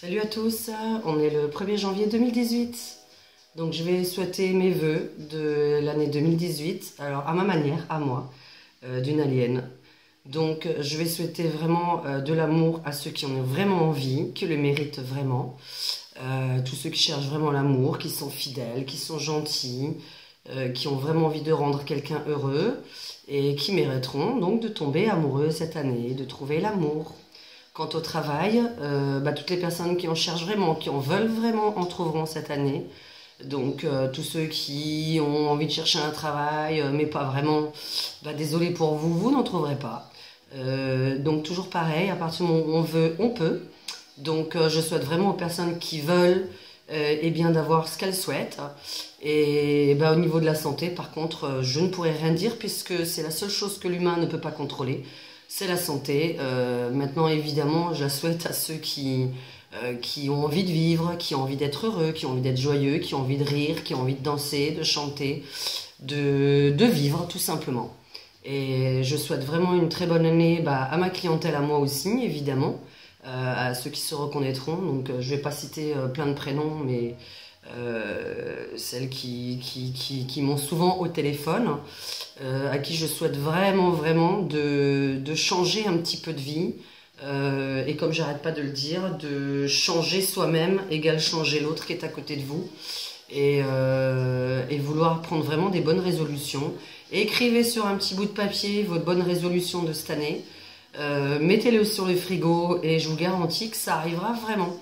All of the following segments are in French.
Salut à tous, on est le 1er janvier 2018. Donc je vais souhaiter mes vœux de l'année 2018, alors à ma manière, à moi, d'une alien. Donc je vais souhaiter vraiment de l'amour à ceux qui en ont vraiment envie, qui le méritent vraiment. Tous ceux qui cherchent vraiment l'amour, qui sont fidèles, qui sont gentils, qui ont vraiment envie de rendre quelqu'un heureux et qui mériteront donc de tomber amoureux cette année, de trouver l'amour. Quant au travail, toutes les personnes qui en cherchent vraiment, qui en veulent vraiment, en trouveront cette année. Donc tous ceux qui ont envie de chercher un travail, mais pas vraiment, désolé pour vous, vous n'en trouverez pas. Donc toujours pareil, à partir du moment où on veut, on peut. Donc je souhaite vraiment aux personnes qui veulent d'avoir ce qu'elles souhaitent. Et au niveau de la santé, par contre, je ne pourrais rien dire puisque c'est la seule chose que l'humain ne peut pas contrôler. C'est la santé. Maintenant, évidemment, je la souhaite à ceux qui ont envie de vivre, qui ont envie d'être heureux, qui ont envie d'être joyeux, qui ont envie de rire, qui ont envie de danser, de chanter, de vivre tout simplement. Et je souhaite vraiment une très bonne année à ma clientèle, à moi aussi, évidemment, à ceux qui se reconnaîtront. Donc, je ne vais pas citer plein de prénoms, mais celles qui m'ont souvent au téléphone, à qui je souhaite vraiment de changer un petit peu de vie, et comme j'arrête pas de le dire, de changer soi-même égale changer l'autre qui est à côté de vous, et vouloir prendre vraiment des bonnes résolutions. Écrivez sur un petit bout de papier votre bonne résolution de cette année, mettez-le sur le frigo et je vous garantis que ça arrivera vraiment.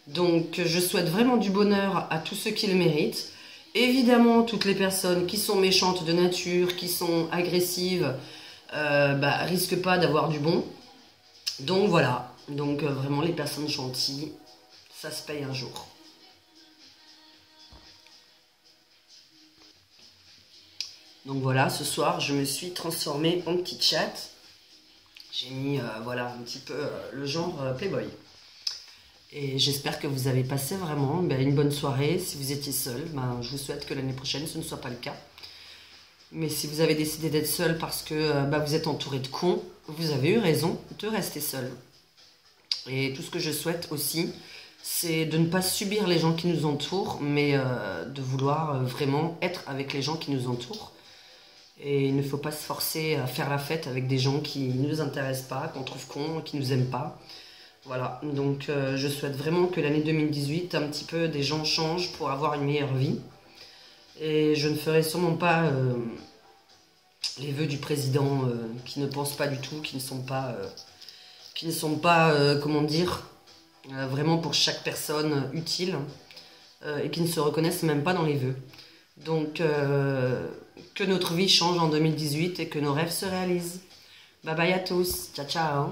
Donc je souhaite vraiment du bonheur à tous ceux qui le méritent. Évidemment, toutes les personnes qui sont méchantes de nature, qui sont agressives, risquent pas d'avoir du bon. Donc voilà, donc vraiment les personnes gentilles, ça se paye un jour. Donc voilà, ce soir je me suis transformée en petit chat. J'ai mis voilà un petit peu le genre Playboy. Et j'espère que vous avez passé vraiment une bonne soirée. Si vous étiez seul, je vous souhaite que l'année prochaine ce ne soit pas le cas. Mais si vous avez décidé d'être seul parce que vous êtes entouré de cons, vous avez eu raison de rester seul. Et tout ce que je souhaite aussi, c'est de ne pas subir les gens qui nous entourent, mais de vouloir vraiment être avec les gens qui nous entourent. Et il ne faut pas se forcer à faire la fête avec des gens qui ne nous intéressent pas, qu'on trouve cons, qui ne nous aiment pas. Voilà, donc je souhaite vraiment que l'année 2018, un petit peu des gens changent pour avoir une meilleure vie. Et je ne ferai sûrement pas les vœux du président qui ne pensent pas du tout, qui ne sont pas, comment dire, vraiment pour chaque personne utile et qui ne se reconnaissent même pas dans les vœux. Donc que notre vie change en 2018 et que nos rêves se réalisent. Bye bye à tous, ciao ciao.